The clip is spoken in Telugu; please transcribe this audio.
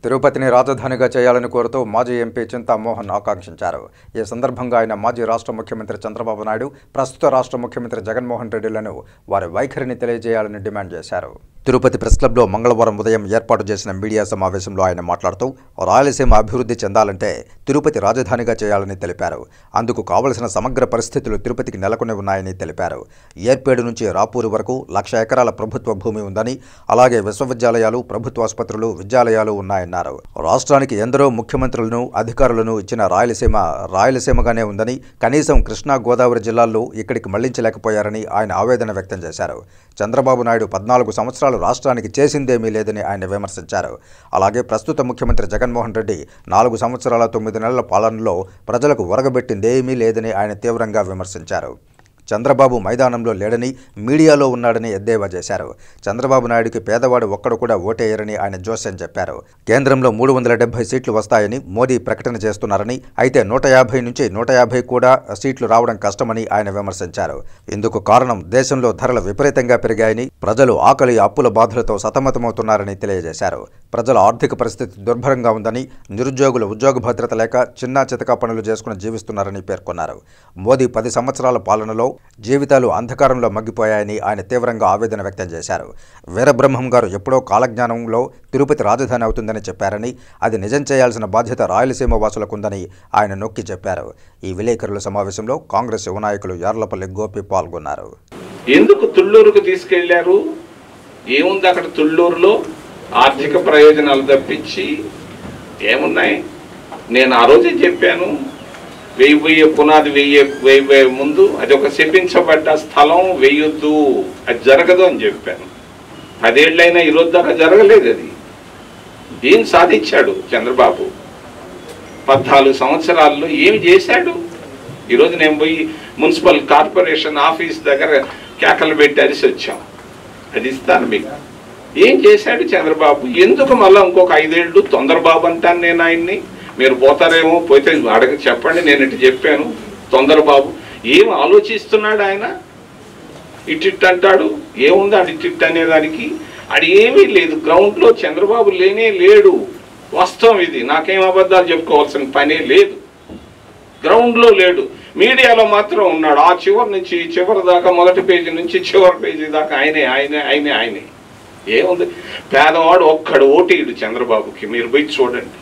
తిరుపతిని రాజధానిగా చేయాలని కోరుతూ మాజీ ఎంపీ చింతామోహన్ ఆకాంక్షించారు. ఈ సందర్భంగా ఆయన మాజీ రాష్ట్ర ముఖ్యమంత్రి చంద్రబాబు నాయుడు, ప్రస్తుత రాష్ట్ర ముఖ్యమంత్రి జగన్మోహన్ రెడ్డిలను వారి వైఖరిని తెలియజేయాలని డిమాండ్ చేశారు. తిరుపతి ప్రెస్ క్లబ్లో మంగళవారం ఉదయం ఏర్పాటు చేసిన మీడియా సమావేశంలో ఆయన మాట్లాడుతూ రాయలసీమ అభివృద్ధి చెందాలంటే తిరుపతి రాజధానిగా చేయాలని తెలిపారు. అందుకు కావలసిన సమగ్ర పరిస్థితులు తిరుపతికి నెలకొని ఉన్నాయని తెలిపారు. ఏర్పేడు నుంచి రాపూరు వరకు 1,00,000 ఎకరాల ప్రభుత్వ భూమి ఉందని, అలాగే విశ్వవిద్యాలయాలు, ప్రభుత్వ ఆసుపత్రులు, విద్యాలయాలు ఉన్నాయన్నారు. రాష్ట్రానికి ఎందరో ముఖ్యమంత్రులను, అధికారులను ఇచ్చిన రాయలసీమగానే ఉందని, కనీసం కృష్ణా, గోదావరి జిల్లాల్లో ఇక్కడికి మళ్లించలేకపోయారని ఆయన ఆవేదన వ్యక్తం చేశారు. చంద్రబాబు నాయుడు 14 సంవత్సరాలు రాష్ట్రానికి చేసిందేమీ లేదని ఆయన విమర్శించారు. అలాగే ప్రస్తుత ముఖ్యమంత్రి జగన్మోహన్ రెడ్డి 4 సంవత్సరాల 9 నెలల పాలనలో ప్రజలకు ఒరగబెట్టిందేమీ లేదని ఆయన తీవ్రంగా విమర్శించారు. చంద్రబాబు మైదానంలో లేడని, మీడియాలో ఉన్నాడని ఎద్దేవా చేశారు. చంద్రబాబు నాయుడికి పేదవాడు ఒక్కడు కూడా ఓటేయరని ఆయన జోస్యం చెప్పారు. కేంద్రంలో 370 సీట్లు వస్తాయని మోదీ ప్రకటన చేస్తున్నారని, అయితే 150 నుంచి 150 కూడా సీట్లు రావడం కష్టమని ఆయన విమర్శించారు. ఇందుకు కారణం దేశంలో ధరలు విపరీతంగా పెరిగాయని, ప్రజలు ఆకలి, అప్పుల బాధలతో సతమతమవుతున్నారని తెలియజేశారు. ప్రజల ఆర్థిక పరిస్థితి దుర్భరంగా ఉందని, నిరుద్యోగులు ఉద్యోగ భద్రత లేక చిన్నా చితకా పనులు చేసుకుని జీవిస్తున్నారని పేర్కొన్నారు. మోదీ 10 సంవత్సరాల పాలనలో జీవితాలు అంధకారంలో మగ్గిపోయాయని ఆయన తీవ్రంగా ఆవేదన వ్యక్తం చేశారు. వీరబ్రహ్మం గారు ఎప్పుడో కాలజ్ఞానంలో తిరుపతి రాజధాని అవుతుందని చెప్పారని, అది నిజం చేయాల్సిన బాధ్యత రాయలసీమ వాసులకుందని ఆయన నొక్కి చెప్పారు. ఈ విలేకరుల సమావేశంలో కాంగ్రెస్ యువ నాయకులు యార్లపల్లి గోపి పాల్గొన్నారు. ఎందుకు తుళ్లూరుకు తీసుకెళ్లారు? ఏముంది అక్కడ తుళ్లూరులో? ఆర్థిక ప్రయోజనాలు తప్పించి ఏమున్నాయి? నేను ఆ రోజే చెప్పాను, వెయ్యి పునాది వెయ్యి ముందు అది ఒక శపించబడ్డ స్థలం, వెయ్యొద్దు, అది జరగదు అని చెప్పాను. 10 ఏళ్ళైనా ఈరోజు దాకా జరగలేదు. అది ఏం సాధించాడు చంద్రబాబు? 14 సంవత్సరాల్లో ఏమి చేశాడు? ఈరోజు నేను పోయి మున్సిపల్ కార్పొరేషన్ ఆఫీస్ దగ్గర కేకలు పెట్టి అరిసి వచ్చాం. అది ఇస్తాను మీకు. ఏం చేశాడు చంద్రబాబు? ఎందుకు మళ్ళీ ఇంకొక 5 ఏళ్ళు తొందరబాబు అంటాను నేను ఆయన్ని? మీరు పోతారేమో, పోతే అడగ చెప్పండి, నేను ఇటు చెప్పాను. తొందరబాబు ఏం ఆలోచిస్తున్నాడు ఆయన? ఇటు అంటాడు. ఏముంది ఆడు ఇటు అనేదానికి? అది ఏమీ లేదు. గ్రౌండ్లో చంద్రబాబు లేనే లేడు. వాస్తవం ఇది. నాకేం అబద్ధాలు చెప్పుకోవాల్సిన పనే లేదు. గ్రౌండ్లో లేడు. మీడియాలో మాత్రం ఉన్నాడు. ఆ చివరి నుంచి చివరి దాకా, మొదటి పేజీ నుంచి చివరి పేజీ దాకా ఆయనే. ఏముంది? పేదవాడు ఒక్కడు ఓటేయుడు చంద్రబాబుకి. మీరు పోయి చూడండి.